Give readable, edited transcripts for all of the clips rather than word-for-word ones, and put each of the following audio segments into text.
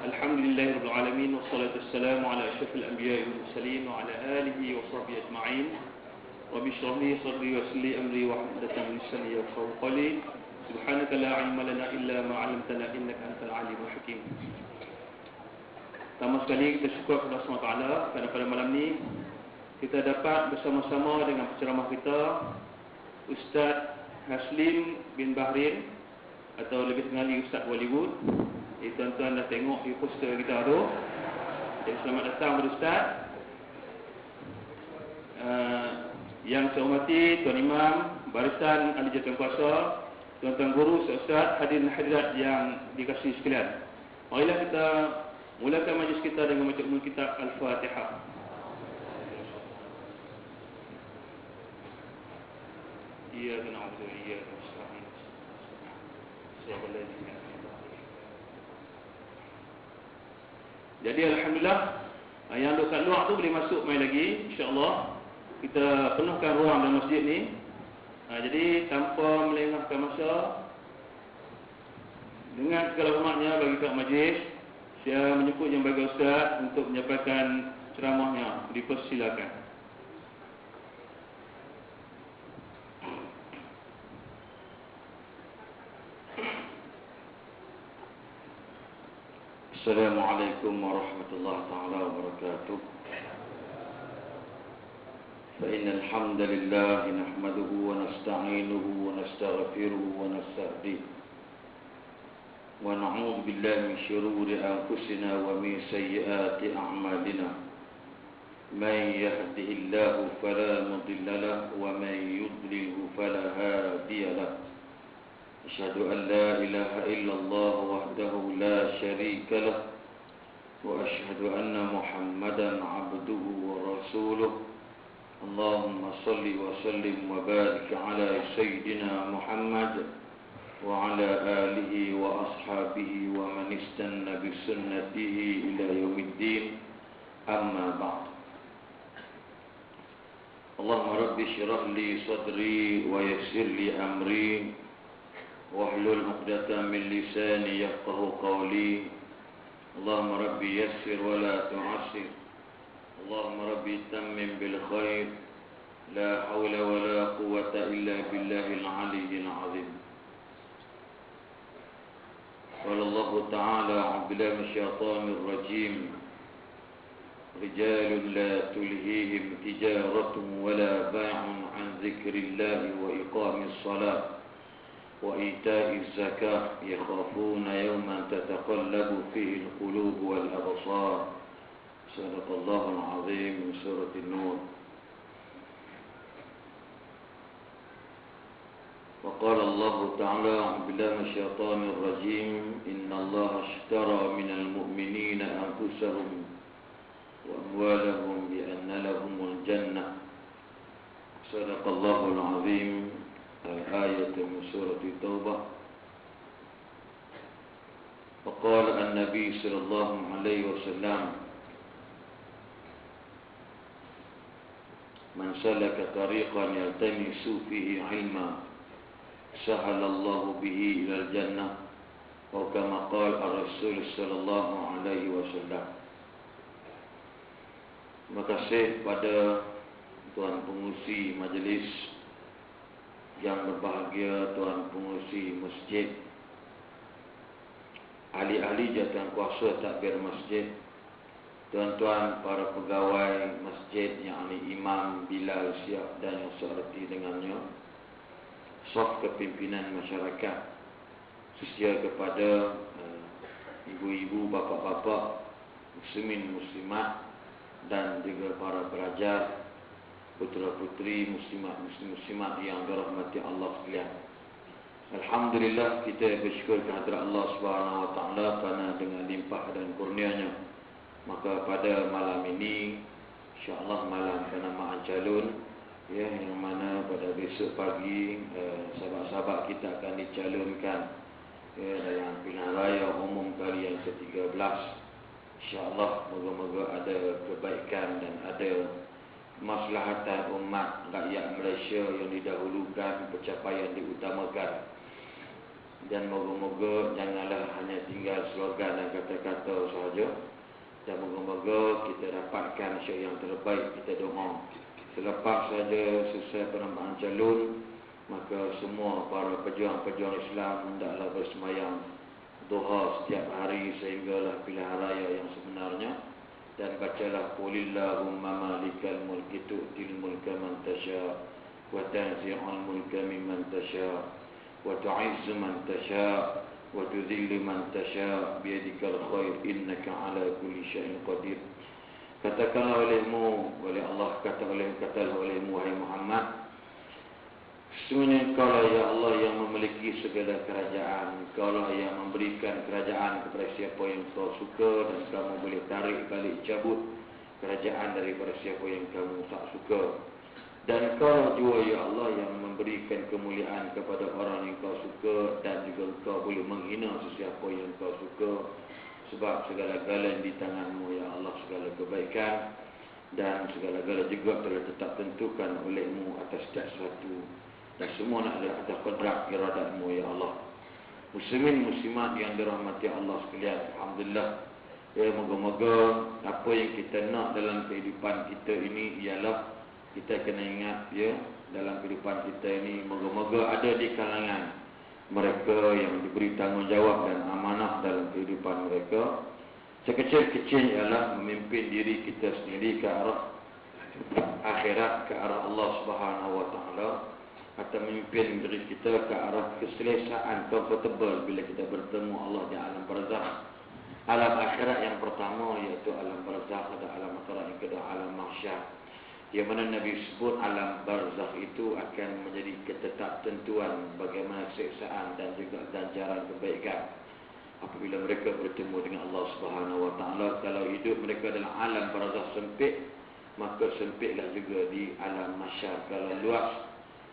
Alhamdulillahirabbil alamin wassalatu wassalamu ala asyrafil anbiya'i wal mursalin wa ala alihi wa sahbihi ajma'in. Rabbi shrah li sadri wa yassir li amri wa hlul 'uqdatam min lisani yafqahu qawli. Subhanaka la 'ilma lana illa ma 'allamtana innaka antal 'alimul hakim. Pertama sekali kita syukur kepada Allah SWT kerana pada malam ni kita dapat bersama-sama dengan penceramah kita Ustaz Haslim bin Bahrin atau lebih dikenali Ustaz Bollywood. Tuan-tuan dah tengok di poster kita tu. Jadi selamat datang kepada Ustaz. Yang saya hormati Tuan Imam, barisan ahli jawatan kuasa, tuan-tuan guru, Ustaz, hadirin hadirat yang dikasihi sekalian. Marilah kita mulakan majlis kita dengan membaca umum kitab Al-Fatihah. Iyyaka na'budu wa iyyaka nasta'in. Shiratal ladzina Jadi Alhamdulillah, yang duduk kat luar tu boleh masuk main lagi, insya-Allah. Kita penuhkan ruang dalam masjid ni. Jadi tanpa melengahkan masa, dengan segala hormatnya bagi tuan majlis, saya menyebut yang bagi Ustaz untuk menyampaikan ceramahnya. Dipersilakan. Assalamualaikum warahmatullahi taala wabarakatuh. Fa innal hamdalillah nahmaduhu wa nasta'inuhu wa nastaghfiruhu wa nastahdihi wa na'udzu billahi min shururi anfusina wa min sayyiati a'malina. Man yahdihillahu fala mudilla lahu wa man yudlilhu fala hadiya lahu. أشهد أن لا إله إلا الله وحده لا شريك له وأشهد أن محمدا عبده ورسوله اللهم صل وسلم وبارك على سيدنا محمد وعلى آله وأصحابه ومن استنى بسنته إلى يوم الدين أما بعد اللهم رب اشرح لي صدري ويسر لي أمري واحلل عقدة من لساني يفقهوا قولي اللهم ربي يسر ولا تعسر اللهم ربي تمم بالخير لا حول ولا قوة إلا بالله العلي العظيم. قال الله تعالى أعوذ بالله من الشيطان الرجيم رجال لا تلهيهم تجارة ولا بيع عن ذكر الله وإقام الصلاة وإيتاء الزكاة يخافون يوما تتقلب فيه القلوب والأبصار. صدق الله العظيم من سورة النور. وقال الله تعالى أعوذ بالله من الشيطان الرجيم إن الله اشترى من المؤمنين أنفسهم وأموالهم بأن لهم الجنة. صدق الله العظيم. الآية من سورة التوبة. وقال النبي صلى الله عليه وسلم من سلك طريقا يلتمس فيه علما سهل الله به إلى الجنة أو كما قال الرسول صلى الله عليه وسلم. Terima kasih pada Tuan Pengurusi Majlis yang berbahagia, Tuan Pengurusi Masjid, ahli-ahli jawatan kuasa takbir masjid, tuan-tuan para pegawai masjid yang ini Imam Bilal Siap dan yang seerti dengannya, staf kepimpinan masyarakat, khususnya kepada ibu-ibu, bapa-bapa, muslimin, muslimat dan juga para pelajar, putera-puteri muslimat yang dirahmati Allah sekalian. Alhamdulillah, kita bersyukur kehadrat Allah Subhanahu wa taala kerana dengan limpah dan kurnianya, maka pada malam ini insya-Allah malam penamaan calon, ya, yang mana pada besok pagi sahabat-sahabat kita akan dicalonkan, ya, dalam pilihan raya umum kali yang ke-13. Insya-Allah moga-moga ada kebaikan dan ada maslahatan umat rakyat Malaysia yang didahulukan, pencapaian diutamakan. Dan moga-moga janganlah hanya tinggal slogan dan kata-kata sahaja. Dan moga-moga kita dapatkan syai yang terbaik. Kita doa. Selepas saja selesai penambahan calon, maka semua para pejuang-pejuang Islam hendaklah bersemayam duha setiap hari sehinggalah pilihan raya yang sebenarnya. Dan bacalah qulillahumma malikal mulki tu'til mulka man tasha wa tanzi'ul mulka mimman tasha wa tu'izzu man tasha wa tudhillu man tasha biyadikal khair innaka ala kulli syai'in qadir. Katakanlah olehmu, oleh Allah katakanlah olehmu wahai Muhammad, sesungguhnya Engkaulah ya Allah yang memiliki segala kerajaan. Engkaulah yang memberikan kerajaan kepada siapa yang Kau suka, dan kamu boleh tarik balik cabut kerajaan daripada siapa yang kamu tak suka. Dan Engkaulah juga ya Allah yang memberikan kemuliaan kepada orang yang Kau suka, dan juga Engkau boleh menghina sesiapa yang Kau suka. Sebab segala-galanya di tanganmu ya Allah, segala kebaikan dan segala-galanya juga telah tetap tentukan olehmu atas setiap sesuatu. Dan semua nak ada atas kodrat iradatmu ya Allah. Muslimin muslimat yang dirahmati Allah sekalian, alhamdulillah. Ya, moga-moga apa yang kita nak dalam kehidupan kita ini ialah kita kena ingat ya, dalam kehidupan kita ini moga-moga ada di kalangan mereka yang diberi tanggungjawab dan amanah dalam kehidupan mereka. Sekecil-kecil ialah memimpin diri kita sendiri ke arah akhirat, ke arah Allah Subhanahu Wa Taala, atau memimpin diri kita ke arah keselesaan, comfortable bila kita bertemu Allah di alam barzakh. Alam akhirat yang pertama iaitu alam barzakh, ada alam akhirat yang kedua alam mahsyar. Yang mana Nabi sebut alam barzakh itu akan menjadi ketetaptentuan bagaimana siksaan dan juga ganjaran kebaikan apabila mereka bertemu dengan Allah Subhanahu Wa Taala. Kalau hidup mereka dalam alam barzakh sempit, maka sempitlah juga di alam mahsyar. Kalau luas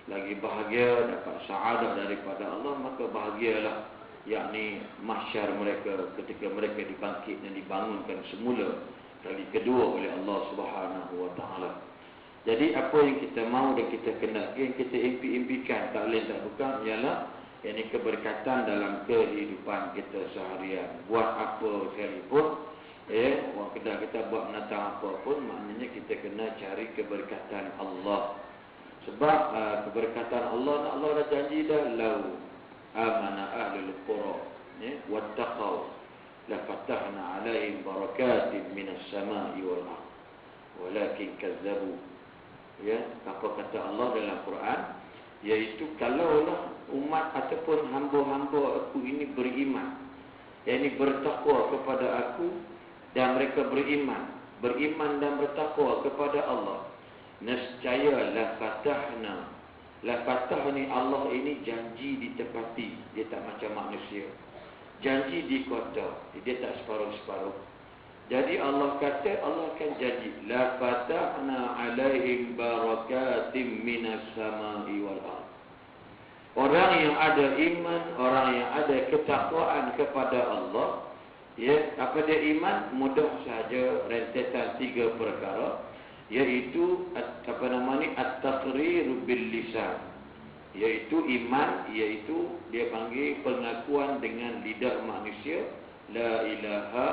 lagi bahagia, dapat saadah daripada Allah, maka bahagialah yakni mahsyar mereka ketika mereka dibangkit dan dibangunkan semula kali kedua oleh Allah Subhanahu Wa Taala. Jadi apa yang kita mahu dan kita kena, yang kita impi-impikan tak lain tak bukan ialah yakni keberkatan dalam kehidupan kita seharian. Buat apa sekalipun, orang kedai kita buat menatang apa pun, maknanya kita kena cari keberkatan Allah. Sebab keberkatan Allah dah janji dah, lau amana ahlul qura wattaqau la fatahna alaihim barakatin minas samai wal ardh walakin kazzabu. Ya, apa kata Allah dalam Quran, iaitu kalaulah umat ataupun hamba-hamba aku ini beriman, yakni bertakwa kepada aku, dan mereka beriman dan bertakwa kepada Allah, nescaya la fatahni, Allah ini janji ditepati. Dia tak macam manusia, janji di kota, dia tak separuh-separuh. Jadi Allah kata, Allah akan janji la fatahna alaihim barakatim minas samai wal ardh. Orang yang ada iman, orang yang ada ketakwaan kepada Allah, ya, apa dia iman? Mudah saja rentetan 3 perkara, iaitu at-taqrir bil lisan, iaitu iman, iaitu dia panggil pengakuan dengan lidah manusia, la ilaha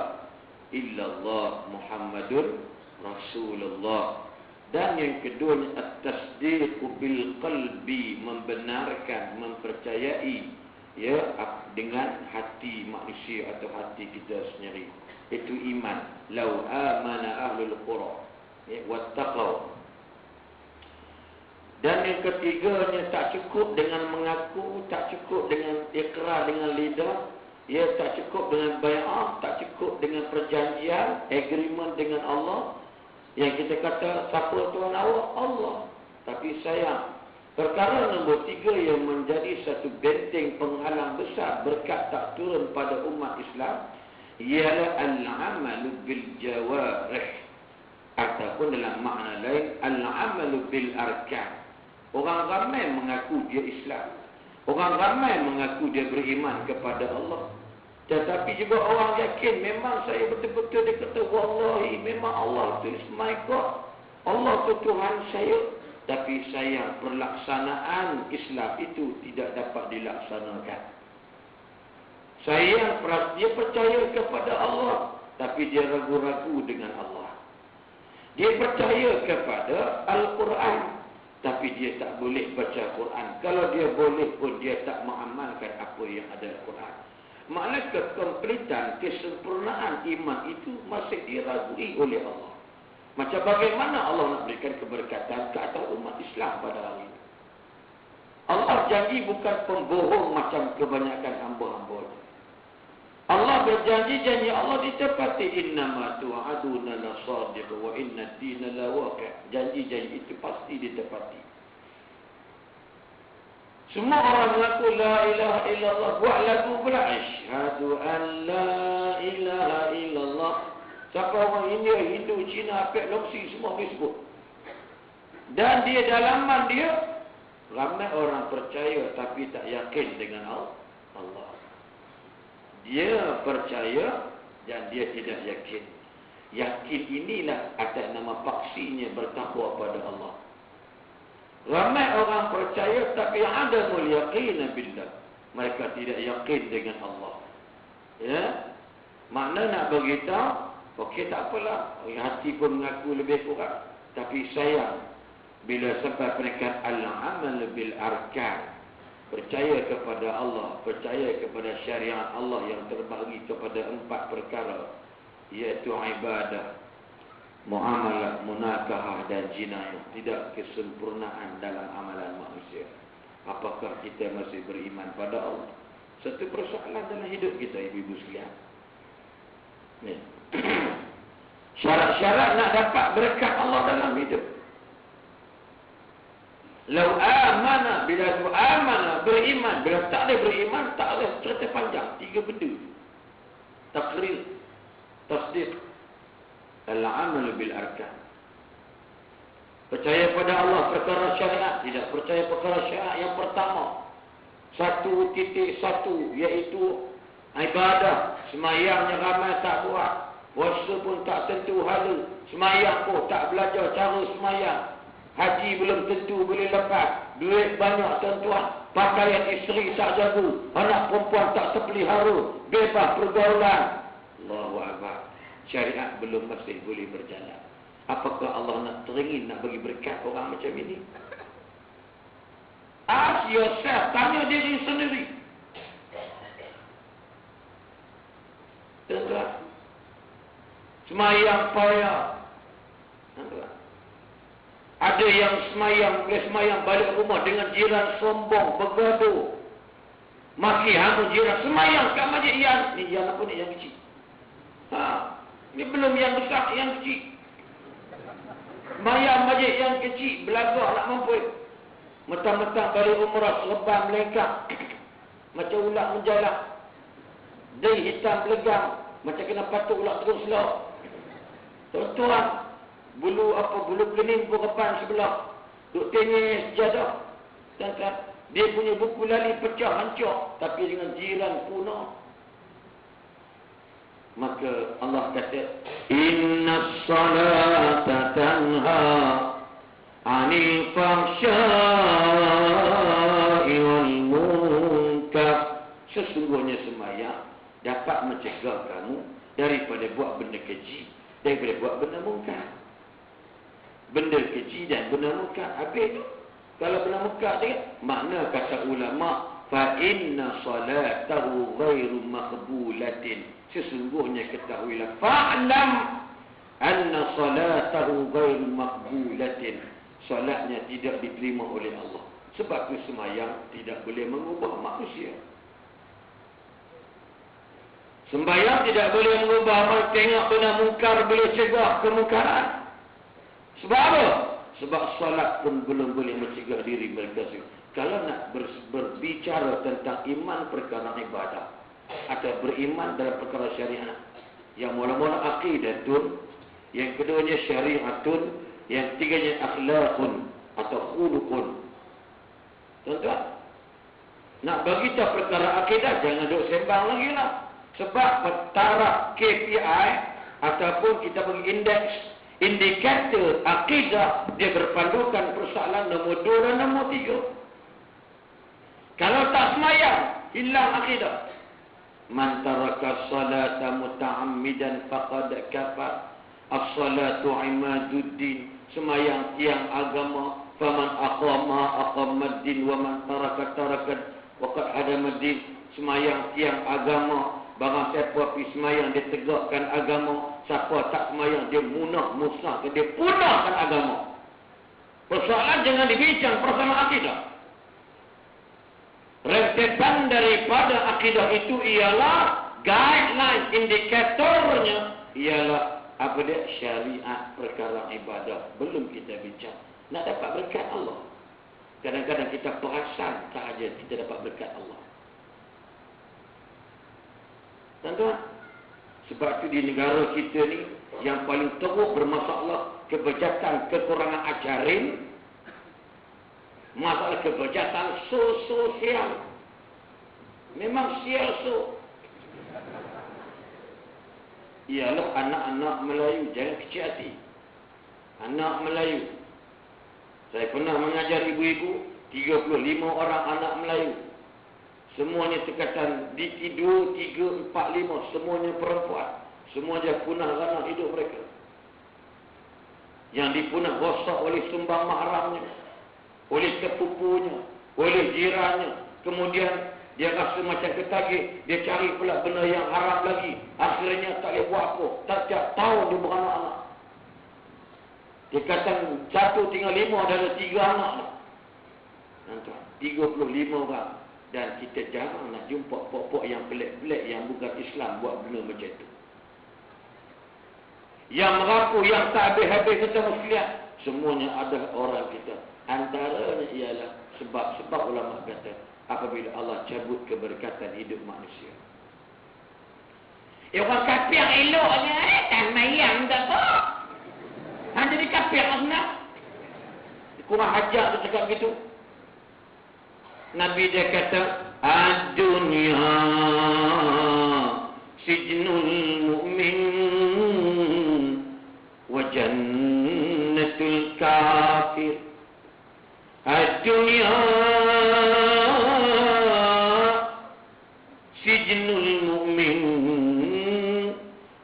illallah Muhammadur Rasulullah. Dan yang kedua, at-tasdiq bil qalbi, membenarkan, mempercayai ya dengan hati manusia atau hati kita sendiri. Itu iman. Lau amana ahlul qura wattaqau. Dan yang ketiganya, tak cukup dengan mengaku, tak cukup dengan ikrar dengan lidah, ya, tak cukup dengan bai'ah, tak cukup dengan perjanjian, agreement dengan Allah. Yang kita kata, siapa Tuhan awak? Allah. Tapi sayang, perkara nombor 3 yang menjadi satu benteng penghalang besar berkat tak turun pada umat Islam ialah al-amalu bil jawarih, ataupun dalam makna lain al-amalu bil arkan. Orang ramai mengaku dia Islam, orang ramai mengaku dia beriman kepada Allah, tetapi juga orang yakin memang saya betul-betul, dia kata wallahi memang Allah tu is my God, Allah tu Tuhan saya. Tapi sayang, pelaksanaan Islam itu tidak dapat dilaksanakan. Dia percaya kepada Allah, tapi dia ragu-ragu dengan Allah. Dia percaya kepada Al-Quran, tapi dia tak boleh baca Quran. Kalau dia boleh pun, dia tak mengamalkan apa yang ada Al-Quran. Maknanya kekompletan, kesempurnaan iman itu masih diragui oleh Allah. Macam bagaimana Allah nak berikan keberkatan ke atas umat Islam pada hari ini. Allah janji bukan pembohong macam kebanyakan hamba-hambanya. Allah berjanji, janji Allah ditepati. Innama tu'aduna la sadiq wa inna ad-dina la waqi'. Janji-janji itu pasti ditepati. Semua orang mengaku la ilaha illallah, buat lagu pula asyhadu an la ilaha illallah. Siapa orang India, Hindu, Cina, Apek, Loksi, semua Facebook. Dan dia dalaman dia, ramai orang percaya tapi tak yakin dengan Allah. Dia percaya dan dia tidak yakin. Yakin inilah atas nama paksinya bertakwa pada Allah. Ramai orang percaya tapi ada yaqin billah. Mereka tidak yakin dengan Allah. Ya. Makna nak beritahu, okey tak apalah. Hati pun mengaku lebih kurang, tapi sayang bila sampai peringkat al-amal bil arkan. Percaya kepada Allah, percaya kepada syariat Allah yang terbagi kepada 4 perkara, iaitu ibadah, muamalah, munakahah dan jinayah. Tidak kesempurnaan dalam amalan manusia. Apakah kita masih beriman pada Allah? Satu persoalan dalam hidup kita, ibu-ibu sekalian. Ni. Syarat-syarat nak dapat berkat Allah dalam hidup. Lau amana, bila tu amana, beriman. Bila tak ada beriman, tak ada cerita panjang. 3 benda. Taqrir, tasdiq, al-amal bil arkan. Percaya pada Allah perkara syariat, tidak percaya perkara syariat. Yang pertama, 1.1, iaitu ibadah. Semayang yang ramai tak buat, puasa pun tak tentu hala, semayang pun tak belajar cara semayang. Haji belum tentu boleh lepas. Duit banyak tuan-tuan. Pakaian isteri tak jaga. Anak perempuan tak terpelihara. Bebas pergaulan. Allahu Akbar. Syariat belum masih boleh berjalan. Apakah Allah nak teringin nak bagi berkat orang macam ini? Ask yourself. Tanya diri sendiri. Tuan-tuan. Semayang payah. Tuan-tuan. Ada yang semayang balik rumah dengan jiran sombong, bergaduh. Maki hamba jiran, semayang kat masjid yang, ni yang apa ni, yang kecil. Ni belum yang besar, yang kecil. Semayang masjid yang kecil, belagak nak mampu. Mentang-mentang balik umrah, serban melengkap. Macam ulat menjalan. Dai hitam legang, macam kena patuk ulat terus lah. Tuan-tuan, bulu kening pun repan sebelah. Duk tenyes sejadah. Dia punya buku lali pecah, hancur. Tapi dengan jiran punah. Maka Allah kata, Inna salata tanha anil fahsya'i wal munkar. Sesungguhnya sembahyang dapat mencegah kamu daripada buat benda keji, daripada buat benda mungkar. Benda keji dan benda mungkar. Habis tu, kalau benda mungkar dia, makna kata ulama, fa inna salatahu ghairu maqbulatin. Sesungguhnya ketahuilah, fa'lam anna salatahu ghairu maqbulatin. Salatnya tidak diterima oleh Allah. Sebab tu sembahyang tidak boleh mengubah manusia. Sembahyang tidak boleh mengubah manusia. Tengok benda mungkar boleh cegah kemungkaran. Sebab apa? Sebab salat pun belum boleh mencegah diri mereka. Kalau nak berbicara tentang iman perkara ibadah atau beriman dalam perkara syariat, yang mula-mula aqidatun, yang keduanya syariatun, yang tiganya akhlaqun atau khuluqun. Tuan-tuan, nak bagi tahu perkara akidah, jangan duk sembang lagi lah. Sebab taraf KPI ataupun kita bagi indeks, indikator akidah, dia berpandukan persoalan nombor 2 dan nombor 3. Kalau tak semayang, hilang akidah. Man taraka salata muta'ammidan faqad kafar. As-salatu imaduddin. Semayang tiang agama. Faman aqamad-din wa man taraka waqad hadamaddin. Semayang tiang agama. Barang siapa pergi semayang dia tegakkan agama. Siapa tak semayang dia musnahkan, dia punahkan agama. Persoalan jangan dibincang persoalan akidah. Rentetan daripada akidah itu ialah guideline, indikatornya ialah apa dia? Syariat perkara ibadah. Belum kita bincang. Nak dapat berkat Allah. Kadang-kadang kita perasan sahaja kita dapat berkat Allah. Tuan-tuan, sebab itu di negara kita ni yang paling teruk bermasalah kebejatan, kekurangan ajarin. Masalah kebejatan sosial. Memang sial ialah anak-anak Melayu. Jangan kecil hati. Anak Melayu. Saya pernah mengajar ibu-ibu 35 orang anak Melayu. Semuanya sekatan di 2, 3, 4, 5. Semuanya perempuan. Semuanya punah ranah hidup mereka. Yang dipunah rosak oleh sumbang mahramnya, oleh sepupunya, oleh jirannya. Kemudian dia rasa macam ketagih, dia cari pula benda yang haram lagi. Akhirnya tak boleh buat apa. Tak tahun dia beranak-anak. Dia kata 1 tinggal 5 ada 3 anak. Tuan, 35 orang. Dan kita jarang nak jumpa pokok yang pelik-pelik yang bukan Islam buat benda macam itu. Yang merapu, yang tak habis-habis kita sekalian, semuanya ada orang kita. Antaranya ialah sebab ulama kata apabila Allah cabut keberkatan hidup manusia. Orang kafir eloknya tak mayang tak apa. Jadi kafir sebenarnya. Kurang ajar tu cakap gitu. Nabi dia kata ad-dunya sijnul mu'min wa jannatul kafir. Ad-dunya sijnul mu'min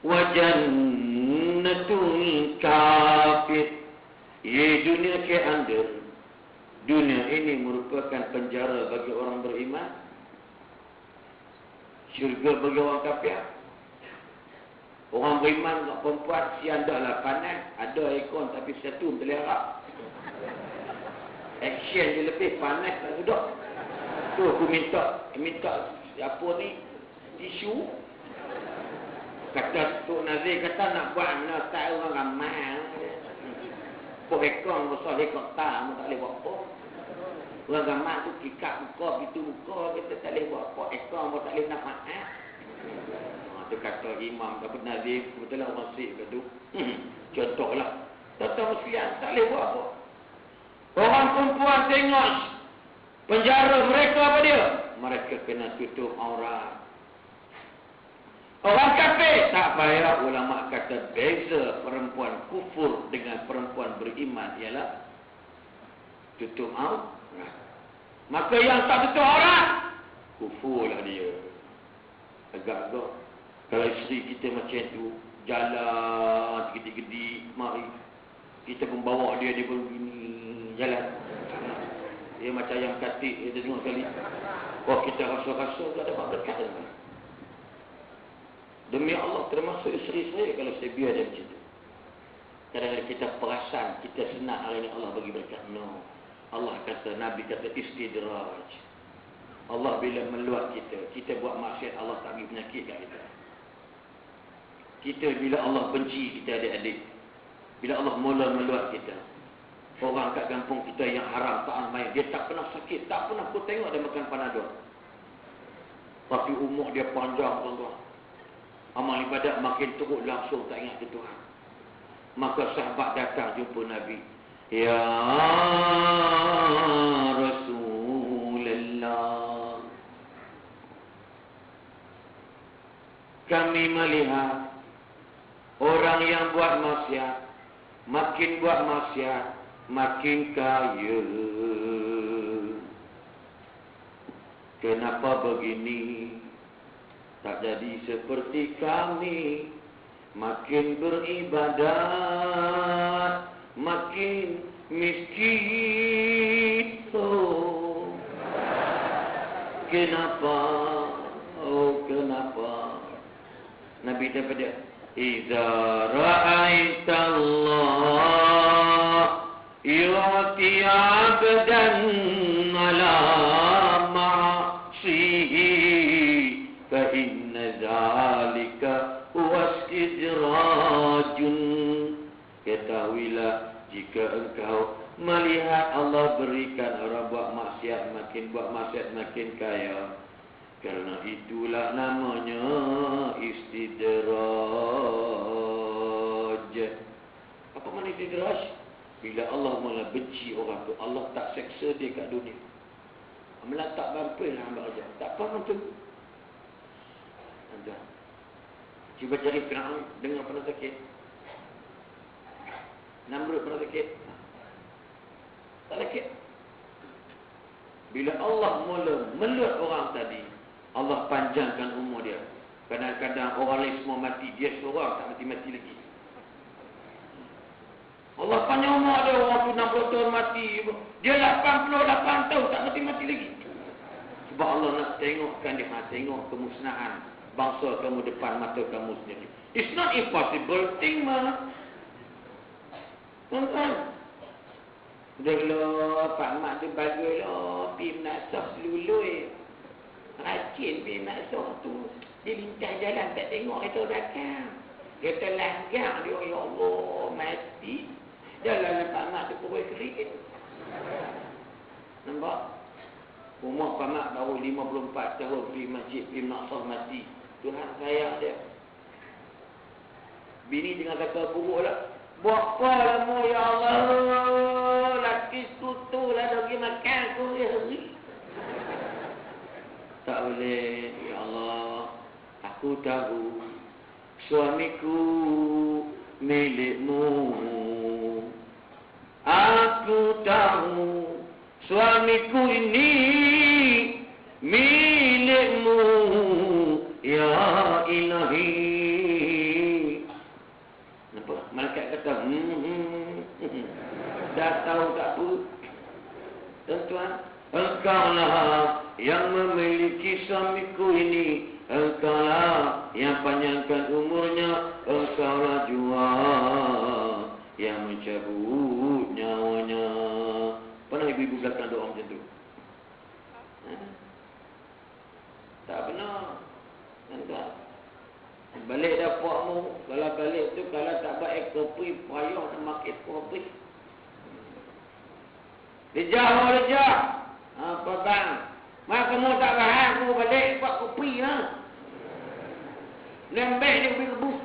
wa jannatul kafir. Ye dunia ke anda. Dunia ini merupakan penjara bagi orang beriman. Syurga bagi orang kafir. Orang beriman kat perempuan siang dah lah panas. Ada aircon tapi satu terlihat. Action dia lebih panas tak duduk. Tu aku minta apa ni? Tisu. Kata Tok Nazir kata nak buat nak tak orang ramai. Pok aircon besar helikopter tak boleh buat apa. Orang ramai tu kikap buka, pintu buka, kita tak boleh buat apa. Aircon pun tak boleh nak maaf. Tu kata imam tak pernah dia betul lah orang sik tu. Contohlah. Tuan-tuan sekalian tak boleh buat apa. Orang perempuan tengok penjara mereka apa dia? Mereka kena tutup aurat. Orang kafir tak payah. Ulama kata beza perempuan kufur dengan perempuan beriman ialah tutup aurat. Maka yang tak tutup aurat kufur lah dia. Agak-agak. Kalau isteri kita macam tu jalan gedi-gedi mari kita pun bawa dia pun begini jalan. Dia macam yang katik dia tengok sekali. Oh kita rasa-rasa tak dapat berkat. Demi Allah termasuk isteri saya kalau saya biar dia macam tu. Kadang-kadang kita perasan kita senang hari ini Allah bagi berkat. No. Allah kata, Nabi kata istidraj. Allah bila meluat kita buat maksiat Allah tak bagi penyakit kat kita. Kita bila Allah benci kita adik-adik. Bila Allah mula meluat kita. Orang kat kampung kita yang haram tak main, dia tak pernah sakit, tak pernah aku tengok dia makan panadol. Tapi umur dia panjang tuan-tuan. Amal ibadat makin teruk langsung tak ingat ke Tuhan. Maka sahabat datang jumpa Nabi. Ya Rasulullah, kami melihat orang yang buat maksiat, makin buat maksiat, makin kaya. Kenapa begini? tak jadi seperti kami. Makin beribadat, makin miskin. Oh, kenapa? Oh, kenapa? Nabi daripada Iza ra'aitallah yu'ti 'abdan ala ma'asihi fa inna zalika wastidrajun. Ketahuilah, jika engkau melihat Allah berikan orang buat maksiat makin kaya, kerana itulah namanya istidraj. Apa makna istidraj? Bila Allah mula benci orang tu, Allah tak seksa dia kat dunia. Meletak bampai lah hamba aja. Tak faham tu. Anda cuba cari Fir'aun, dengar pernah sakit. Namrud pernah sakit. Tak sakit. Bila Allah mula melut orang tadi, Allah panjangkan umur dia. Kadang-kadang orang lain semua mati, dia seorang tak mati-mati lagi. Allah panjang umur dia, orang tu 60 tahun mati. Dia 88 tahun tak mati-mati lagi. Sebab Allah nak tengokkan dia, tengok kemusnahan bangsa kamu depan mata kamu sendiri. It's not impossible thing, mah. Tuan-tuan. Dah lah, Pak Mak tu bagus lah. Pergi menasah selului. Rajin pergi menasah tu. Dia lincah jalan, tak tengok kereta belakang. Kereta langgar dia, ya Allah, mati. Jalan Pak Mak tu pergi kering. Nampak? Umur Pak Mak baru 54 tahun pergi masjid, pergi menasah mati. Tuhan sayang dia. Bini tengah kata buruk lah. Buat apa lama, ya Allah. Laki sutu lah dah pergi makan tu dia hari. Tak boleh, ya Allah. Aku tahu suamiku milikmu. Aku tahu suamiku ini milikmu, ya Ilahi. Nampak? Malaikat kata, dah tahu tak apa. Tuan-tuan, engkaulah yang memiliki suamiku ini. Engkaulah yang panjangkan umurnya. Engkaulah jua yang mencabut nyawanya. Pernah ibu-ibu belakang doa macam tu? Tak benar. Tuan-tuan, balik dapurmu. Kalau balik tu, kalau tak baik kopi, payah nak makan kopi. Lijah. Apa bang? Mak kamu tak faham, aku balik buat kopi lah. Lembek dia pergi kebus.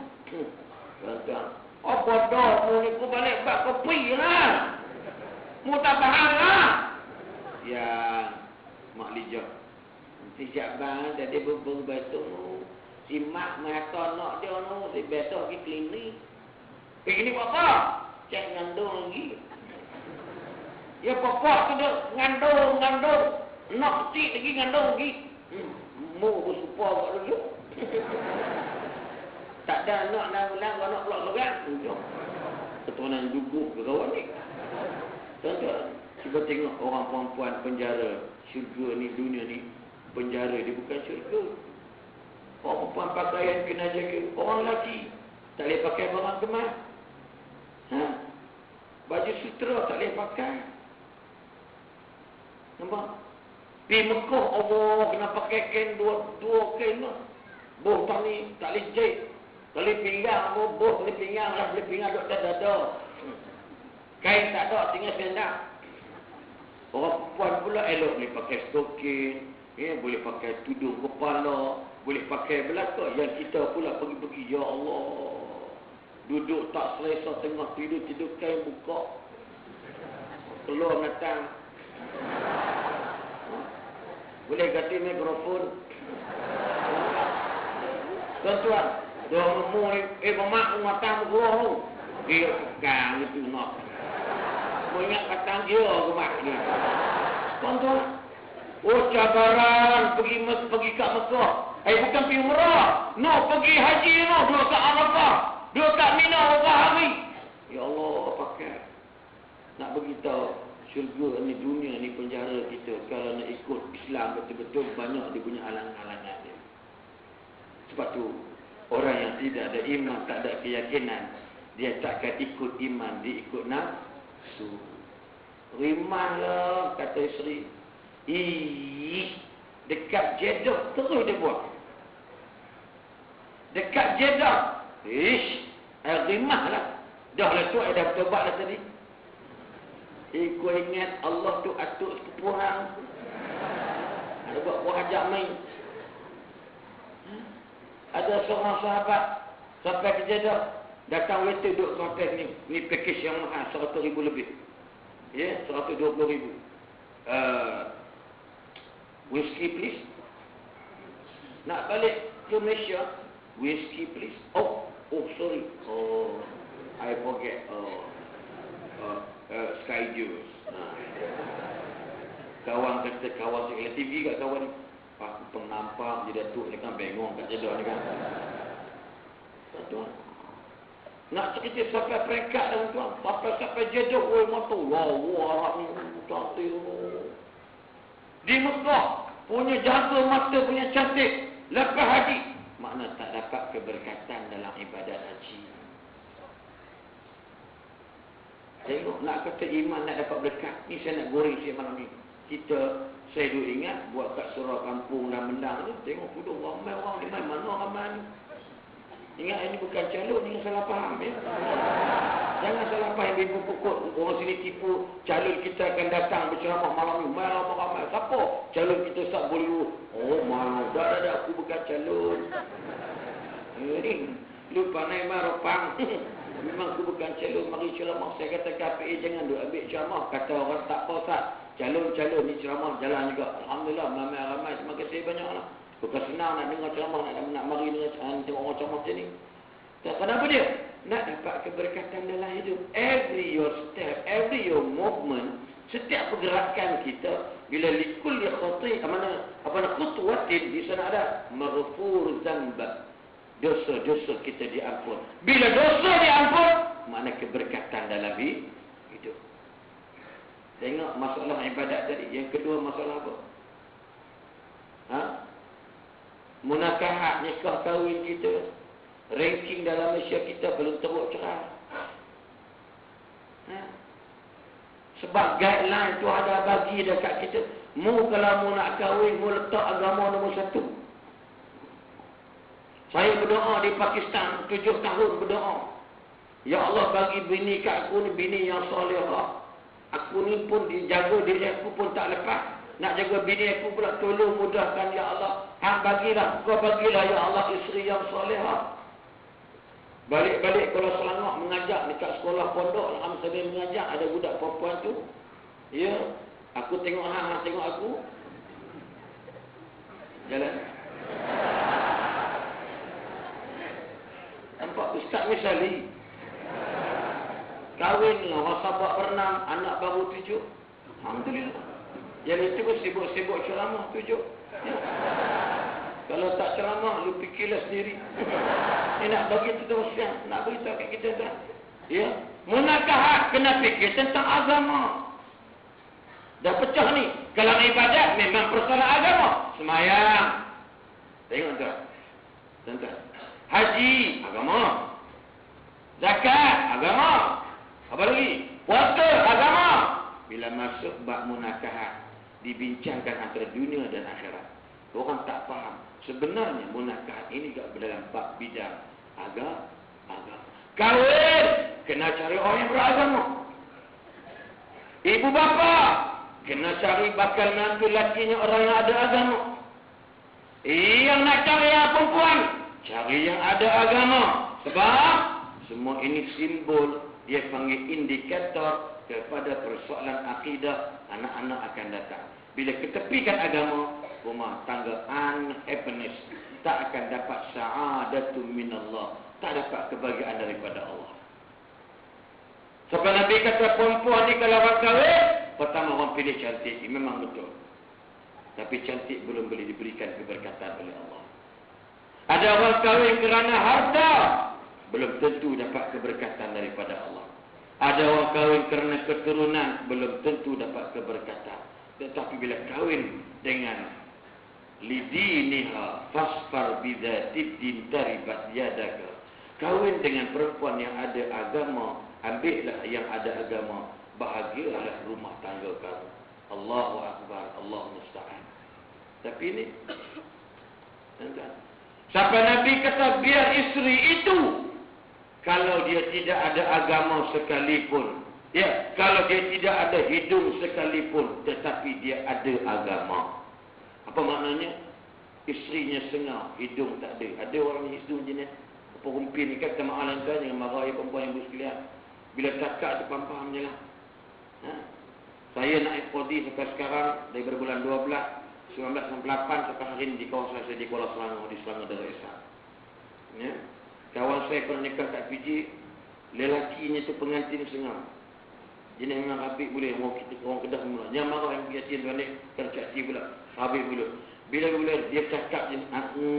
Tuan-tuan, oh bodoh mu ni, aku balik buat kopi lah. Mu tak faham lah. Ya, Mak Lijah. Sejak bang jadi bubung batu mu. Si mak mata nak dia nu, si besok pergi klinik. Klinik buat apa? Cek ngandung lagi. Ya pokok tu dah ngandung. Nak kecil lagi ngandung lagi. Mu bersupa buat dulu. Tak ada nak dah ulang, nak pelak lorang. Ketuanan juguk ke kawan ni. Tuan-tuan, cuba tengok orang perempuan penjara. Syurga ni, dunia ni, penjara dia bukan syurga. Orang perempuan pakaian kena jaga. Orang lelaki tak boleh pakai barang kemas. Baju sutra tak boleh pakai. Nampak? Pergi Mekah, Allah kena pakai kain dua kain lah. Boh tani tak boleh jahit. Tak boleh pinggang, boh boleh pinggang lah. Boleh pinggang duduk dada. Kain tak ada, tinggal selendang. Orang perempuan pula elok boleh pakai stokin. Boleh pakai tudung kepala. Boleh pakai belakang. Yang kita pula pergi-pergi, ya Allah. Duduk tak selesa tengah tidur kain buka. Keluar datang. Boleh ganti mikrofon. Tuan-tuan, dua memur mamak matang bergerak tu. Dia pegang itu nak. Banyak katang dia ke mak ni. Tuan-tuan, cabaran pergi kat Mekah. Bukan pergi umrah. No, pergi haji no. 2 kat Arafah. 2 kat Mina berapa hari. Ya Allah, pakai. Nak beritahu, syurga ni, dunia ni penjara kita. Kalau nak ikut Islam betul-betul, banyak dia punya halangan-halangan dia. Sebab tu, orang yang tidak ada iman, tak ada keyakinan, dia takkan ikut iman, dia ikut nafsu. Rimahlah, kata isteri. Dekat Jeddah, terus dia buat. Dekat Jeddah. Rimahlah. Dah lah tu, dah bertobat lah tadi. Kau ingat Allah tu atuk sekepuran. Ada buat buah hajat main. Ada seorang sahabat sampai ke Jeddah, datang waiter duduk ke hotel ni. Ni package yang mahal, 100,000 lebih. Ya, 120,000. Whisky please. Nak balik ke Malaysia, whisky please. Oh sorry. I forget. Sky juice. Kawan kata, kawan saya TV kat kawan ni. Aku penampak je Datuk ni kan bengong kat Jeddah ni kan. Tuan, nak cerita sampai peringkat dah tuan. Sampai Jeddah, mata Arab ni cantik. Di Mekah punya jaga mata punya cantik. Lepas haji, makna tak dapat keberkatan dalam ibadat haji. Tengok, nak kata iman nak dapat berkat. Ni saya nak goreng siap malam ni. Saya dulu ingat buat kat surau kampung dan mendang tu, tengok kudu ramai orang ni, mana ramai ni. Ingat ini bukan calon, ni salah faham ya. Jangan salah faham ibu pokok orang sini tipu calon kita akan datang berceramah malam ni. Ramai. Siapa? Calon kita tak boleh. Mana? Dah aku bukan calon. Lu pandai marupang. Memang aku bukan calon mari ceramah. Saya kata KPA jangan duk ambil ceramah. Kata orang tak posat. Calon-calon ni ceramah jalan juga. Alhamdulillah ramai. Terima kasih banyaklah. Bukan senang nak dengar ceramah, nak mari dengan tengok orang ceramah macam ni. Kenapa dia? Nak dapat keberkatan dalam hidup. Every your step, every your movement, setiap pergerakan kita, bila likulli khati, khutwatin, di sana ada maghfur zanba. Dosa-dosa kita diampun. Bila dosa diampun, makna keberkatan dalam hidup. Tengok masalah ibadat tadi. Yang kedua masalah apa? Munakahat, nikah kahwin kita. Ranking dalam Malaysia kita belum teruk cerah. Sebab guideline tu ada bagi dekat kita. Kalau mu nak kahwin, mu letak agama nombor 1. Saya berdoa di Pakistan 7 tahun berdoa. Ya Allah bagi bini kat aku ni bini yang solehah. Aku ni pun dijaga diri aku pun tak lepas. Nak jaga bini aku pula tolong mudahkan ya Allah. Kau bagilah ya Allah isteri yang solehah. Balik-balik kalau Selangor mengajak dekat sekolah pondok sambil mengajak ada budak perempuan tu. Ya, aku tengok tengok aku. Jalan. Nampak ustaz misali. Kahwin lah, orang sahabat berenang, anak baru 7. Alhamdulillah. Yang itu pun sibuk-sibuk ceramah 7. Ya. Kalau tak ceramah, lu fikirlah sendiri. Nak bagi tu terus yang, nak beritahu kat kita dah. Ya. Munakahat kena fikir tentang agama. Dah pecah ni. Kalau ibadat memang persoalan agama. Semayang. Tengok tuan. Haji, agama. Zakat, agama. Apa lagi? Puasa, agama. Bila masuk bab munakahat, dibincangkan antara dunia dan akhirat. Orang tak faham. Sebenarnya munakahat ini tak dalam bab bidang agama. Kahwin, kena cari orang yang beragama. Ibu bapa, kena cari bakal nanti lakinya orang yang ada agama. Yang nak cari yang perempuan, cari yang ada agama. Sebab semua ini simbol, dia panggil indikator kepada persoalan akidah anak-anak akan datang. Bila ketepikan agama, rumah tangga unhappiness, tak akan dapat sa'adatu minallah, tak dapat kebahagiaan daripada Allah. Sebab Nabi kata perempuan ni kalau orang kahwin, pertama orang pilih cantik, memang betul. Tapi cantik belum boleh diberikan keberkatan oleh Allah. Ada orang kahwin kerana harta, belum tentu dapat keberkatan daripada Allah. Ada orang kahwin kerana keturunan, belum tentu dapat keberkatan. Tetapi bila kahwin dengan lidiniha fasfar bidzatid din taribat yadaka, kahwin dengan perempuan yang ada agama, ambillah yang ada agama, bahagialah rumah tangga kamu. Allahu Akbar, Allahu Musta'an. Tapi ini, sampai Nabi kata, biar isteri itu, kalau dia tidak ada agama sekalipun, ya, kalau dia tidak ada hidung sekalipun, tetapi dia ada agama. Apa maknanya? Isterinya sengah, hidung tak ada. Ada orang hidung jenis perumpin ni kan, sama alam kan, yang marah ya perempuan ibu sekalian. Bila cakap tu faham je lah. Saya naik kodi sampai sekarang, dari bulan 12, 1998 sampai hari ini di kawasan saya di Kuala Selangor, di Selangor Darul Ihsan. Ya. Kawan saya pernah nikah kat Fiji, lelakinya tu pengantin sengah. Jenis memang Habib boleh, orang Kedah mula. Yang marah yang biasin balik, tercakti pula. Habib pula. Bila dia cakap je, aku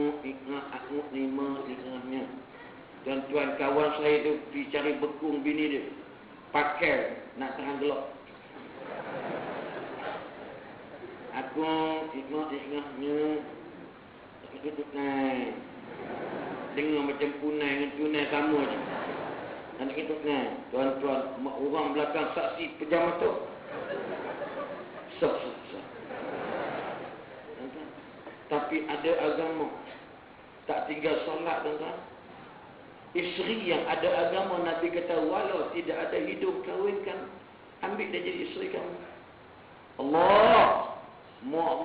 lima. Tuan-tuan kawan saya tu pergi cari bekung bini dia. Pakai, nak tahan gelap. Aku ikmah-ikmahnya. Dengar macam punai dengan tunai sama je. Anak kita tuan-tuan, orang belakang saksi pejam tu. Sah. Tapi ada agama, tak tinggal solat, tuan-tuan. Isteri yang ada agama, Nabi kata, walau tidak ada hidup, kahwinkan, ambil dia jadi isteri kamu. Allah, muak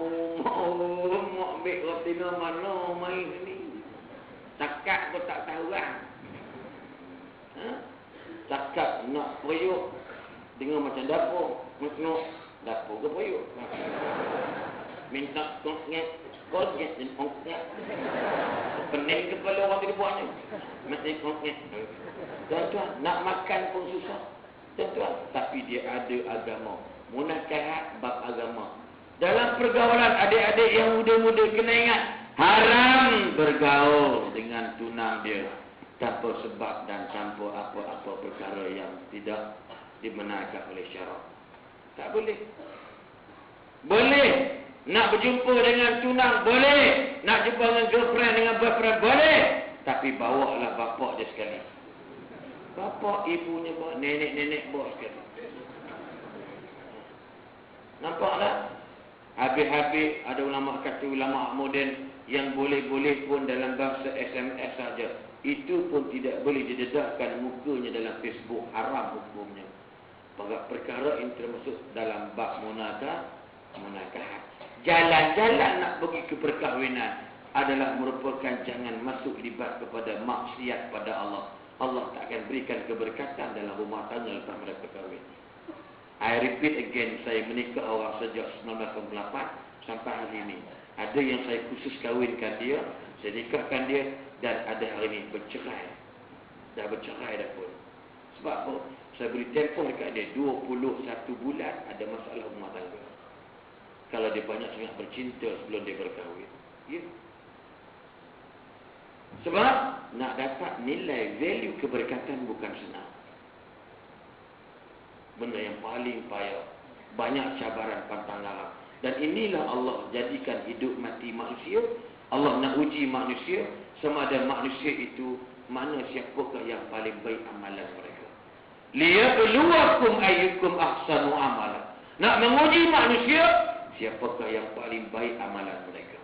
ambil rotina mana main ni. Cakap kau tak tahu kan? Cakap nak periuk, dengar macam dapur, dapur ke periuk? Minta kongnya dan kongnya. Pening kepala orang tu buatnya. Macam kongnya. Tuan-tuan, nak makan pun susah. Tuan-tuan, tapi dia ada agama. Munakahat bab agama. Dalam pergaulan adik-adik yang muda-muda kena ingat, haram bergaul dengan tunang dia tanpa sebab dan tanpa apa-apa perkara yang tidak dibenarkan oleh syarak. Tak boleh. Boleh nak berjumpa dengan tunang, boleh. Nak jumpa dengan girlfriend, dengan boyfriend, boleh. Tapi bawalah bapak dia sekali. Bapak, ibunya bawa, nenek-nenek bawa sekali. Nampaklah? Habis-habis ada ulama kata, ulama moden yang boleh-boleh pun dalam bahasa SMS saja. Itu pun tidak boleh didedahkan mukanya dalam Facebook, haram hukumnya. Perkara ini termasuk dalam bab munakahat. Jalan-jalan nak pergi ke perkahwinan adalah merupakan jangan masuk libat kepada maksiat pada Allah. Allah tak akan berikan keberkatan dalam rumah tangga lepas mereka kahwin. I repeat again, saya menikah orang sejak 1998 sampai hari ini. Ada yang saya khusus kahwinkan dia, saya nikahkan dia, dan ada hari ini bercerai. Dah bercerai dah pun. Sebab apa? Saya beri tempoh dekat dia 21 bulan ada masalah rumah tangga. Kalau dia banyak sangat bercinta sebelum dia berkahwin. Ya. Sebab nak dapat nilai value keberkatan bukan senang. Benda yang paling payah. Banyak cabaran pantang larang. Dan inilah Allah jadikan hidup mati manusia. Allah nak uji manusia. Sama ada manusia itu, mana siapakah yang paling baik amalan mereka. Liyabluwakum ayyukum ahsanu amala. Nak menguji manusia, siapakah yang paling baik amalan mereka.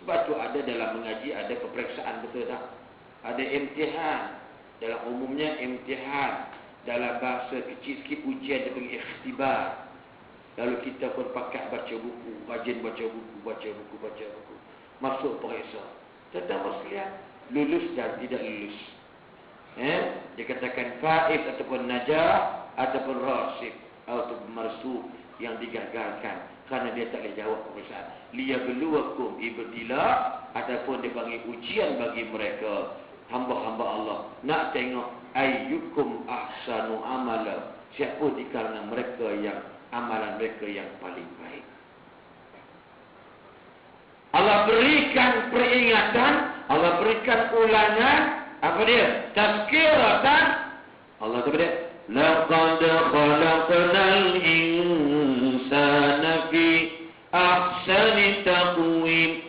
Sebab tu ada dalam mengaji, ada peperiksaan, betul tak? Ada imtihan. Dalam umumnya imtihan. Dalam bahasa kecil sikit ujian daripada ikhtibar. Lalu kita pun pakat baca buku, rajin baca buku. Masuk periksa. Tetapi sekalian, lulus dan tidak lulus. Dikatakan faiz ataupun najah ataupun rasib atau marsub yang digagalkan kerana dia tak boleh jawab pemeriksaan. Liyabluwakum, ibtila ataupun dipanggil ujian bagi mereka hamba-hamba Allah. Nak tengok ayyukum ahsanu amala, siapa di kalangan mereka yang amalan mereka yang paling baik. Allah berikan peringatan Allah berikan ulangan. Apa dia? Tazkiratan. Allah kata dia, laqad khalaqnal insana fi ahsani taqwim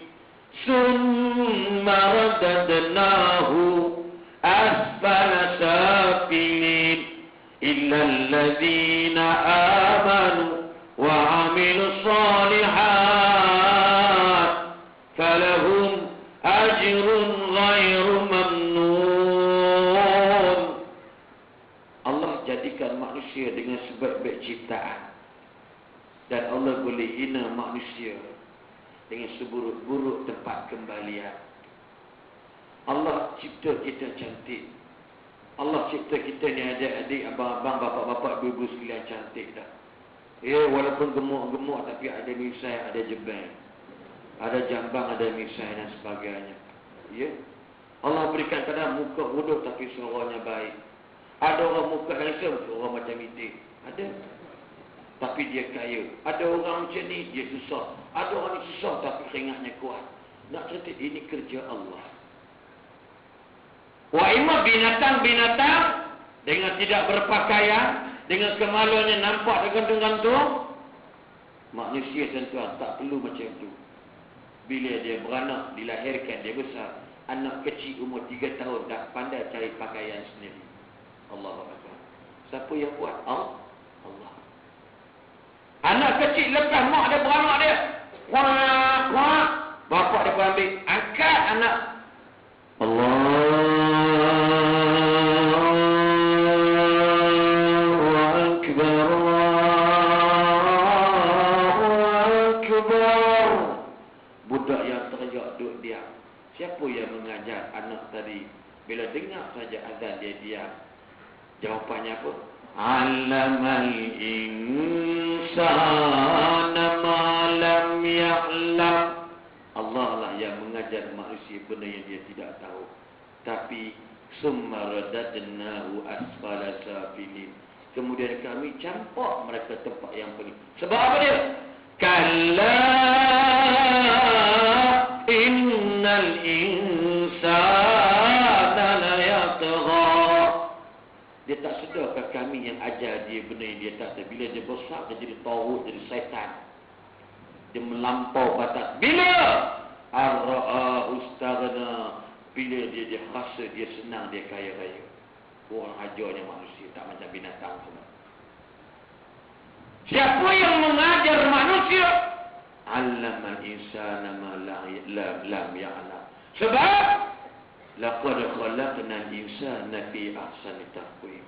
summa radadnahu asfala safilin illa alladhina amanu wa 'amilus shalihat falahum ajrun ghairu mamnun. Allah jadikan manusia dengan sebaik-baik ciptaan, dan Allah boleh hina manusia dengan seburuk-buruk tempat kembalian. Allah cipta kita cantik. Allah cipta kita ni adik-adik, abang-abang, bapak-bapak, ibu-ibu sekalian cantik dah. Ya, walaupun gemuk-gemuk tapi ada misai, ada jebang, ada jambang, ada misai dan sebagainya. Ya. Allah berikan kadang muka bodoh tapi suaranya baik. Ada orang muka handsome, orang macam itik. Ada. Tapi dia kaya. Ada orang macam ni, dia susah. Ada orang ni susah tapi keringatnya kuat. Nak cerita ini kerja Allah. Wa imma binatang-binatang dengan tidak berpakaian, dengan kemaluannya nampak tergantung-gantung. Manusia tuan-tuan tak perlu macam tu. Bila dia beranak, dilahirkan, dia besar. Anak kecil umur 3 tahun dah pandai cari pakaian sendiri. Allahu Akbar. Siapa yang buat? Allah. Anak kecil lepas mak dia beranak dia, kuak, bapak dia pun ambil, angkat anak. Allahu Akbar. Budak yang teriak duduk diam. Siapa yang mengajar anak tadi? Bila dengar saja azan dia diam. Jawapannya apa? Allamal insana ma lam ya'lam. Allah lah yang mengajar manusia benda yang dia tidak tahu. Tapi summa radadnahu asfala safilin. Kemudian kami campak mereka tempat yang paling. Sebab apa dia? Kalla innal insana la yatgha. Dia tak sedarkan kami yang ajar dia benda yang dia tak tahu. Bila dia besar, dia jadi taurut, jadi syaitan. Dia melampau batas. Bila? Ar-ra'a ustaghna. Bila dia rasa dia senang, dia kaya-kaya. Orang ajarnya manusia, tak macam binatang semua. Siapa yang mengajar manusia? Allamal insana ma lam ya'lam. Sebab laqad khalaqnal insana fi ahsani taqwim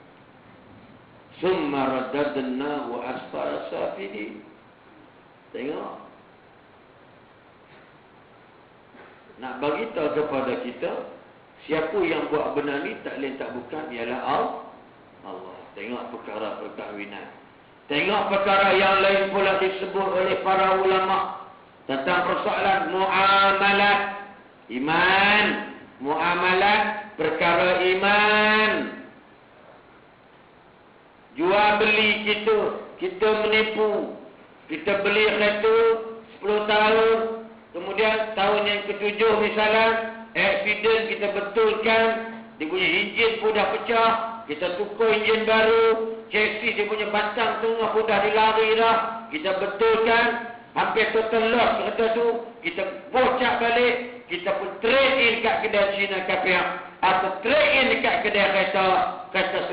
summa radadnahu asfala safilin. Tengok, nak bagi tahu kepada kita siapa yang buat benda ni tak lain tak bukan ialah Allah. Tengok perkara perkahwinan. Tengok perkara yang lain pula disebut oleh para ulama tentang persoalan muamalat iman. Muamalat perkara iman. Jual beli kita menipu. Kita beli kereta 10 tahun, kemudian tahun yang ke-7 misalnya accident, kita betulkan, dia punya enjin pun dah pecah, kita tukar enjin baru, chassis dia punya batang tengah pun dah dilari dah, kita betulkan, hampir total loss kereta tu, kita bocak balik, kita pun trade in kat kedai Cina Kapiak atau trade in dekat kedai kereta